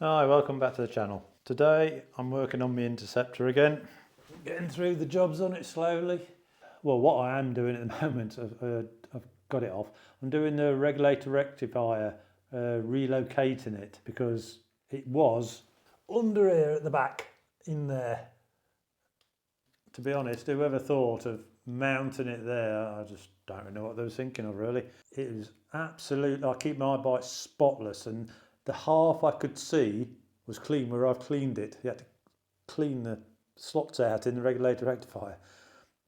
Hi, welcome back to the channel. Today I'm working on my Interceptor again, getting through the jobs on it slowly. Well, what I am doing at the moment, I've got it off, I'm doing the regulator rectifier, relocating it because it was under here at the back in there. To be honest, whoever thought of mounting it there, I just don't really know what they were thinking of really. It was absolute, I keep my bike spotless, and the half I could see was clean where I've cleaned it. You had to clean the slots out in the regulator rectifier.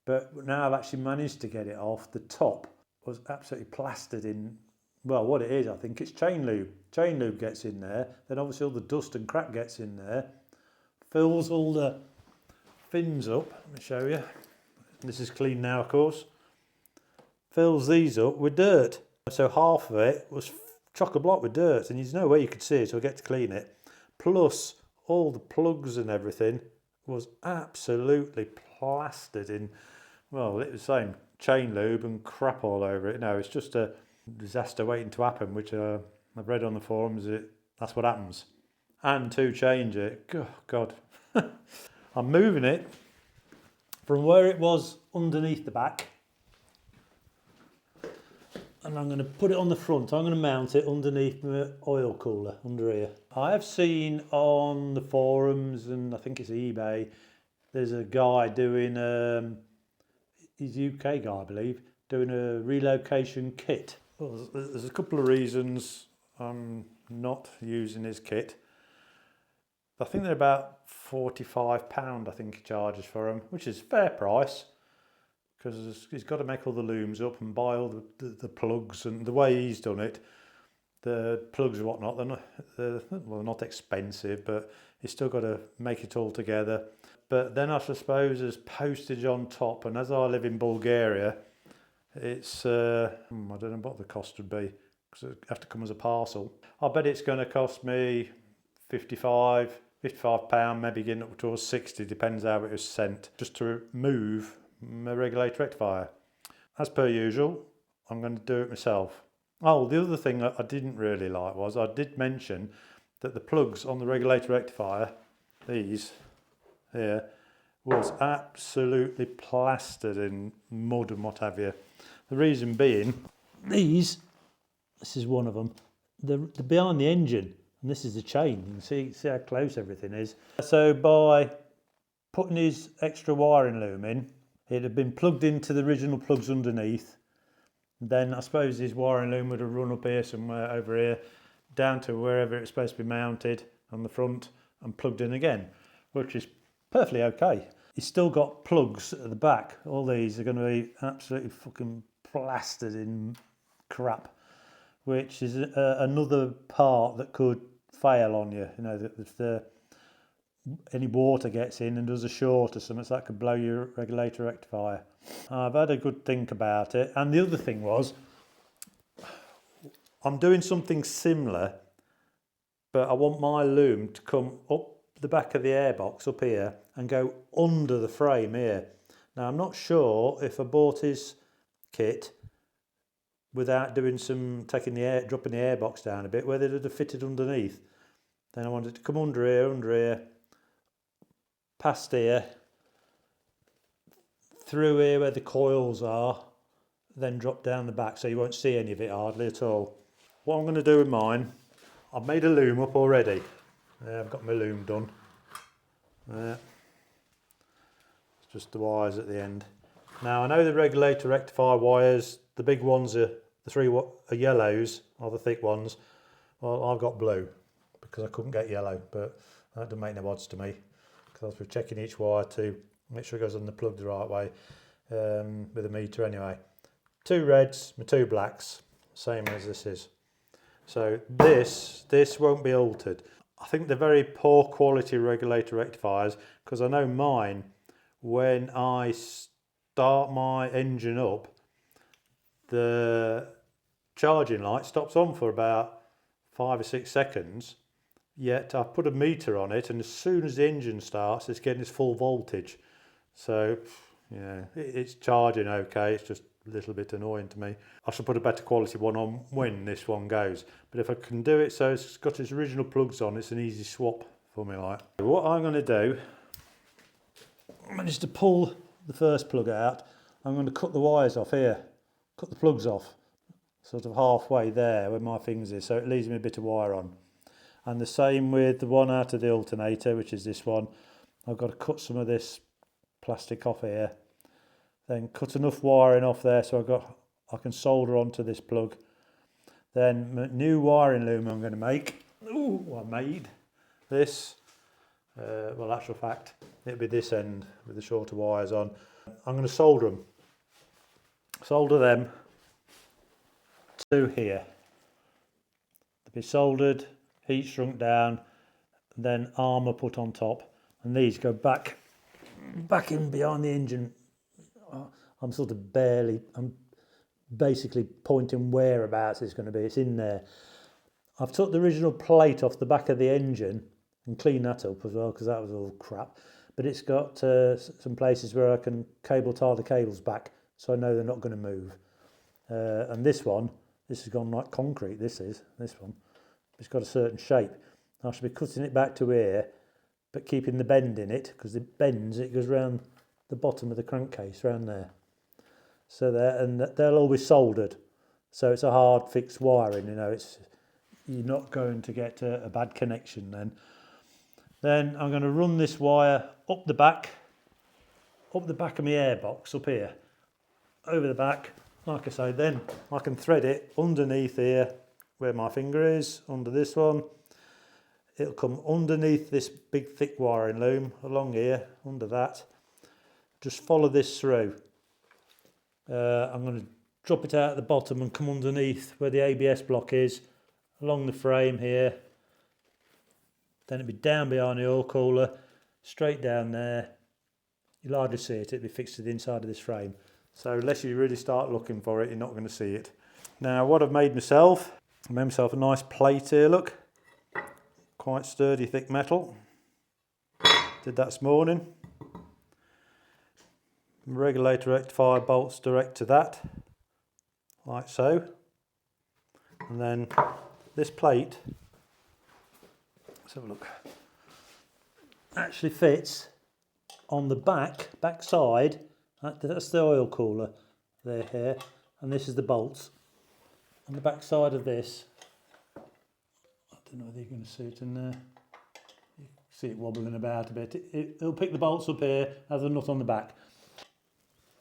But now I've actually managed to get it off. The top was absolutely plastered in, well, what it is, I think it's chain lube. Chain lube gets in there, then obviously all the dust and crap gets in there, fills all the fins up. Let me show you. This is clean now, of course. Fills these up with dirt. So half of it was chock-a-block with dirt, and there's no way you could see it, so I get to clean it. Plus, all the plugs and everything was absolutely plastered in, well, it was the same chain lube and crap all over it. No, it's just a disaster waiting to happen, which I've read on the forums, that's what happens. And to change it, oh God. I'm moving it from where it was underneath the back, and I'm going to put it on the front. I'm going to mount it underneath my oil cooler under here. I have seen on the forums, and I think it's eBay, there's a guy doing, he's a UK guy I believe, doing a relocation kit. Well, there's a couple of reasons I'm not using his kit. I think they're about £45 I think he charges for them, which is fair price, because he's got to make all the looms up and buy all the plugs, and the way he's done it, the plugs and whatnot, they're not expensive, but he's still got to make it all together. But then I suppose there's postage on top, and as I live in Bulgaria, it's, I don't know what the cost would be, because it have to come as a parcel. I bet it's going to cost me £55, maybe getting up towards 60, depends how it was sent, just to move my regulator rectifier. As per usual, I'm going to do it myself. Oh, the other thing I didn't really like was, I did mention that the plugs on the regulator rectifier, these here, was absolutely plastered in mud and what have you. The reason being, this is one of them, they're behind the engine, and this is the chain. You can see how close everything is. So by putting his extra wiring loom in, it had been plugged into the original plugs underneath. Then I suppose his wiring loom would have run up here somewhere over here, down to wherever it's supposed to be mounted on the front and plugged in again, which is perfectly okay. He's still got plugs at the back. All these are going to be absolutely fucking plastered in crap, which is another part that could fail on you. You know, if any water gets in and does a short or something, so that could blow your regulator rectifier. I've had a good think about it, and the other thing was, I'm doing something similar, but I want my loom to come up the back of the airbox up here and go under the frame here. Now I'm not sure if I bought his kit without doing dropping the airbox down a bit, whether it would have fitted underneath. Then I want it to come under here, past here, through here where the coils are, then drop down the back, so you won't see any of it hardly at all. What I'm going to do with mine, I've made a loom up already. I've got my loom done. It's just the wires at the end. Now I know the regulator rectifier wires, the big ones are the three are yellows, are the thick ones. Well, I've got blue because I couldn't get yellow, but that doesn't make no odds to me, because I was checking each wire to make sure it goes on the plug the right way, with a meter anyway. 2 reds, my 2 blacks, same as this is. So this won't be altered. I think they're very poor quality regulator rectifiers, because I know mine, when I start my engine up, the charging light stops on for about 5 or 6 seconds, yet I put a meter on it, and as soon as the engine starts, it's getting its full voltage. So, yeah, it's charging okay, it's just a little bit annoying to me. I should put a better quality one on when this one goes. But if I can do it so it's got its original plugs on, it's an easy swap for me like. What I'm going to do, I managed to pull the first plug out. I'm going to cut the wires off here, cut the plugs off, sort of halfway there where my fingers is, so it leaves me a bit of wire on. And the same with the one out of the alternator, which is this one. I've got to cut some of this plastic off here, then cut enough wiring off there so I can solder onto this plug. Then my new wiring loom I'm going to make. Ooh, I made this. Well, actual fact, it'll be this end with the shorter wires on. I'm going to solder them. Solder them to here. They'll be soldered, heat shrunk down, and then armour put on top. And these go back in behind the engine. I'm basically pointing whereabouts it's going to be. It's in there. I've took the original plate off the back of the engine and cleaned that up as well because that was all crap. But it's got some places where I can cable tie the cables back so I know they're not going to move. And this has gone like concrete, this one. It's got a certain shape. I should be cutting it back to here, but keeping the bend in it, because it bends, it goes round the bottom of the crankcase, round there. So there, and they'll all be soldered. So it's a hard fixed wiring, you know, you're not going to get a bad connection then. Then I'm going to run this wire up the back of my airbox up here, over the back. Like I say, then I can thread it underneath here where my finger is, under this one. It'll come underneath this big thick wiring loom, along here, under that. Just follow this through. I'm going to drop it out at the bottom and come underneath where the ABS block is, along the frame here. Then it'll be down behind the oil cooler, straight down there. You'll hardly see it, it'll be fixed to the inside of this frame. So unless you really start looking for it, you're not going to see it. Now what I've made myself, I made myself a nice plate here, look. Quite sturdy, thick metal. Did that this morning. Regulator rectifier bolts direct to that, like so. And then this plate, let's have a look, actually fits on the back side. That's the oil cooler there here, and this is the bolts. On the back side of this, I don't know whether you're going to see it in there. You see it wobbling about a bit. It'll pick the bolts up here, have the nut on the back.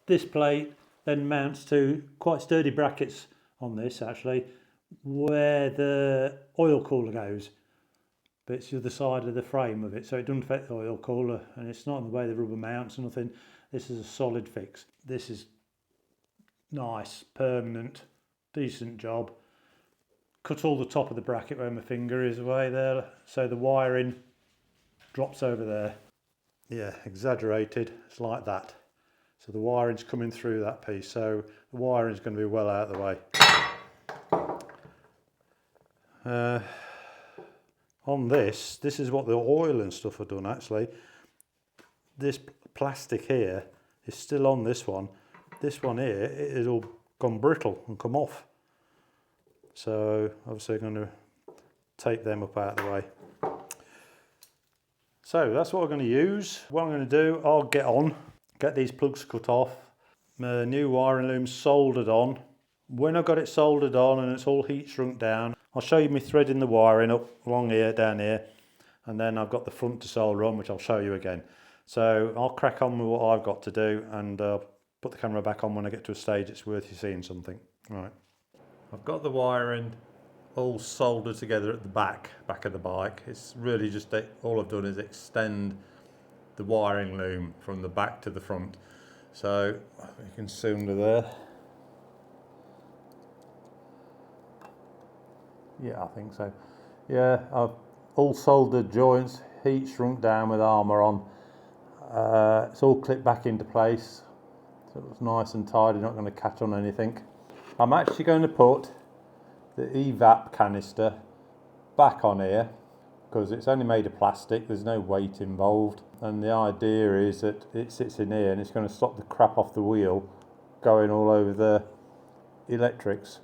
This plate then mounts to quite sturdy brackets on this actually, where the oil cooler goes. But it's the other side of the frame of it, so it doesn't affect the oil cooler, and it's not in the way the rubber mounts or nothing. This is a solid fix. This is nice, permanent, decent job. Cut all the top of the bracket where my finger is away there, so the wiring drops over there. Yeah, exaggerated, it's like that. So the wiring's coming through that piece, so the wiring's going to be well out of the way. On this is what the oil and stuff are done actually. This plastic here is still on this one. This one here, it is all gone brittle and come off. So obviously I'm going to tape them up out of the way. So that's what I'm going to use. What I'm going to do, I'll get these plugs cut off. My new wiring loom soldered on. When I've got it soldered on and it's all heat shrunk down, I'll show you me threading the wiring up along here, down here, and then I've got the front to solder on, which I'll show you again. So I'll crack on with what I've got to do, and put the camera back on when I get to a stage it's worth you seeing something. Right. I've got the wiring all soldered together at the back of the bike. It's really just all I've done is extend the wiring loom from the back to the front. So you can see under there. Yeah, I think so. Yeah, I've all soldered joints, heat shrunk down with armour on. It's all clipped back into place, so it's nice and tidy, not going to catch on anything. I'm actually going to put the evap canister back on here because it's only made of plastic, there's no weight involved, and the idea is that it sits in here and it's going to stop the crap off the wheel going all over the electrics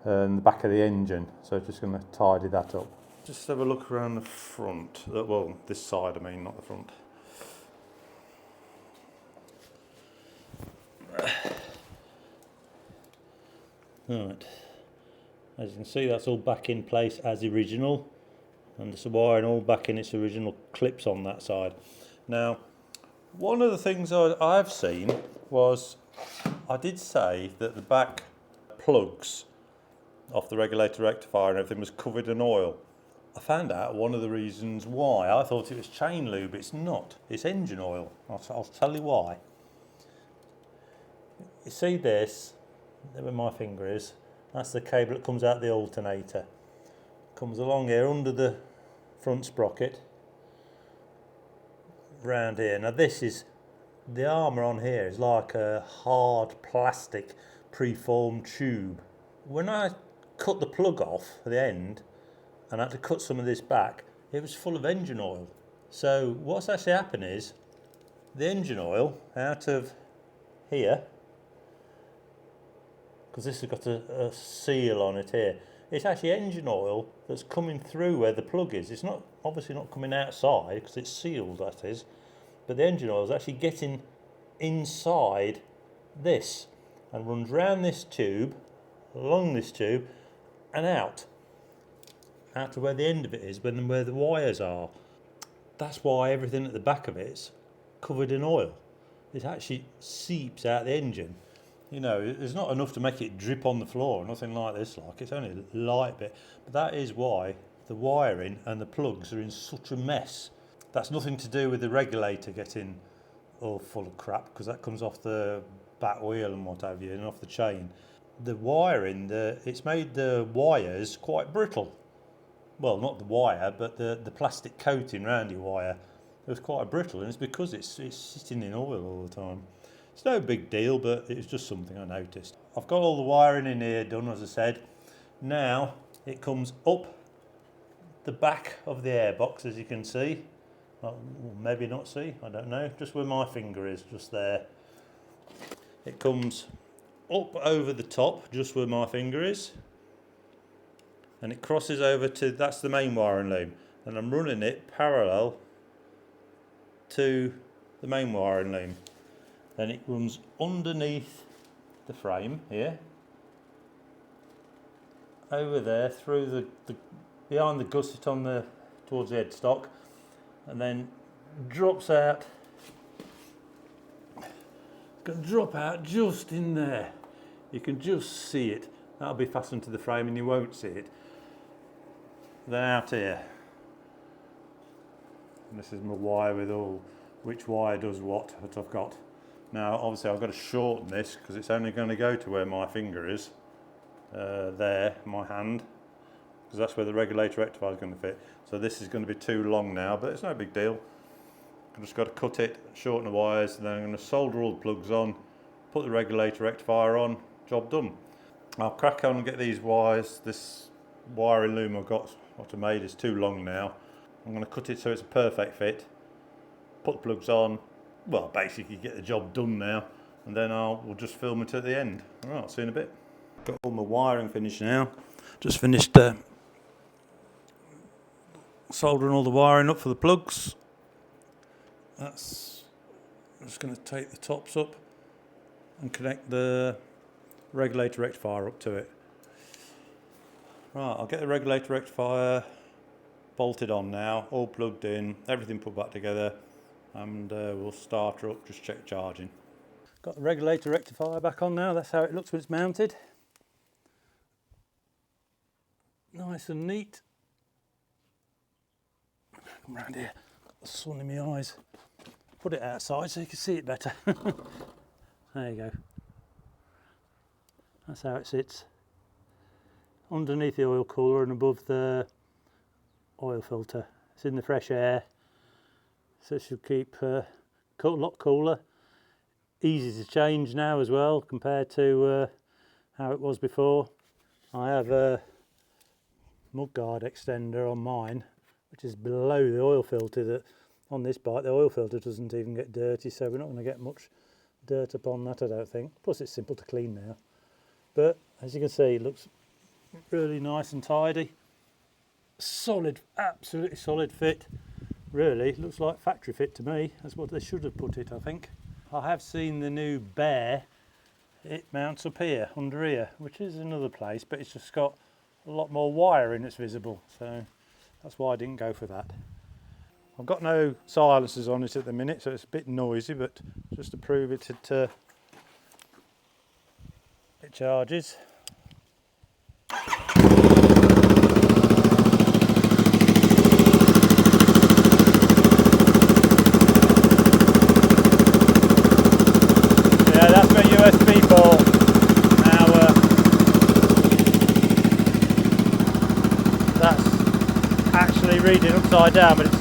and the back of the engine, so just going to tidy that up. Just have a look around the front, well this side I mean, not the front. Right, as you can see that's all back in place as original, and the wiring all back in its original clips on that side. Now one of the things I've seen was, I did say that the back plugs off the regulator rectifier and everything was covered in oil. I found out one of the reasons why. I thought it was chain lube, it's not, it's engine oil. I'll tell you why. You see this, there where my finger is, that's the cable that comes out the alternator. Comes along here under the front sprocket, round here. Now this is, the armour on here is like a hard plastic preformed tube. When I cut the plug off at the end and I had to cut some of this back, it was full of engine oil. So what's actually happened is the engine oil out of here, because this has got a seal on it here, it's actually engine oil that's coming through where the plug is. It's not obviously not coming outside because it's sealed, that is, but the engine oil is actually getting inside this and runs round this tube, along this tube and out to where the end of it is, where the wires are. That's why everything at the back of it's covered in oil. It actually seeps out the engine. You know, there's not enough to make it drip on the floor, nothing like this, like it's only a light bit, but that is why the wiring and the plugs are in such a mess. That's nothing to do with the regulator getting all full of crap, because that comes off the back wheel and what have you, and off the chain. The wiring, it's made the wires quite brittle. Well, not the wire, but the plastic coating around your wire. It was quite brittle, and it's because it's sitting in oil all the time. It's no big deal, but it was just something I noticed. I've got all the wiring in here done, as I said. Now it comes up the back of the airbox, as you can see. Well, maybe not see, I don't know, just where my finger is, just there. It comes up over the top, just where my finger is, and it crosses over to, that's the main wiring loom, and I'm running it parallel to the main wiring loom. Then it runs underneath the frame here, over there through the behind the gusset on the towards the headstock, and then drops out. It's going to drop out just in there. You can just see it. That'll be fastened to the frame and you won't see it. Then out here. And this is my wire with all, which wire does what that I've got. Now obviously I've got to shorten this because it's only going to go to where my finger is. There, my hand. Because that's where the regulator rectifier is going to fit. So this is going to be too long now, but it's no big deal. I've just got to cut it, shorten the wires, and then I'm going to solder all the plugs on, put the regulator rectifier on, job done. I'll crack on and get these wires. This wiring loom I've got, what I made, is too long now. I'm going to cut it so it's a perfect fit, put the plugs on, well basically get the job done now, and then we'll just film it at the end. Alright, I'll see you in a bit. Got all my wiring finished now. Just finished soldering all the wiring up for the plugs. I'm just going to take the tops up and connect the regulator rectifier up to it. Right, I'll get the regulator rectifier bolted on now, all plugged in, everything put back together, and we'll start her up, just check charging. Got the regulator rectifier back on now, that's how it looks when it's mounted. Nice and neat. Come round here, got the sun in my eyes. Put it outside so you can see it better. There you go. That's how it sits. Underneath the oil cooler and above the oil filter. It's in the fresh air, so it should keep a lot cooler. Easy to change now as well compared to how it was before. I have a mudguard extender on mine, which is below the oil filter. That on this bike the oil filter doesn't even get dirty, so we're not going to get much dirt upon that, I don't think. Plus it's simple to clean now. But as you can see, it looks really nice and tidy. Solid, absolutely solid fit. Really, looks like factory fit to me. That's what they should have put it, I think. I have seen the new Bear. It mounts up here, under here, which is another place, but it's just got a lot more wiring that's visible. So that's why I didn't go for that. I've got no silencers on it at the minute, so it's a bit noisy, but just to prove it charges. Yeah, that's my USB port. Now that's actually reading upside down, but it's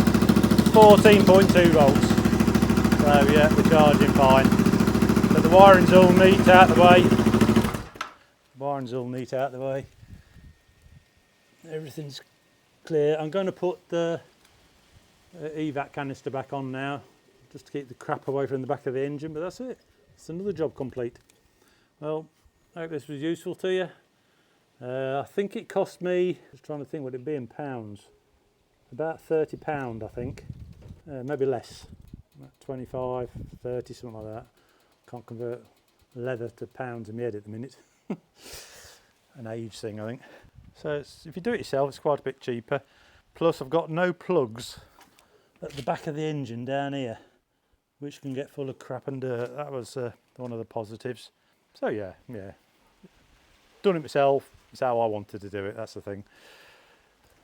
14.2 volts. So yeah, we're charging fine. But the wiring's all neat out the way. Everything's clear. I'm going to put the evac canister back on now, just to keep the crap away from the back of the engine, but that's it. It's another job complete. Well, I hope this was useful to you. I think it cost me, just trying to think what it'd be in pounds, about £30 I think, maybe less, 25, 30, something like that. Can't convert leather to pounds in my head at the minute. An age thing, I think. So if you do it yourself, it's quite a bit cheaper. Plus I've got no plugs at the back of the engine down here, which can get full of crap and dirt. That was one of the positives. So yeah, done it myself. It's how I wanted to do it, that's the thing.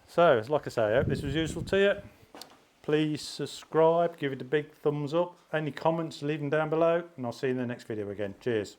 So like I say, I hope this was useful to you. Please subscribe, give it a big thumbs up. Any comments, leave them down below, and I'll see you in the next video again. Cheers.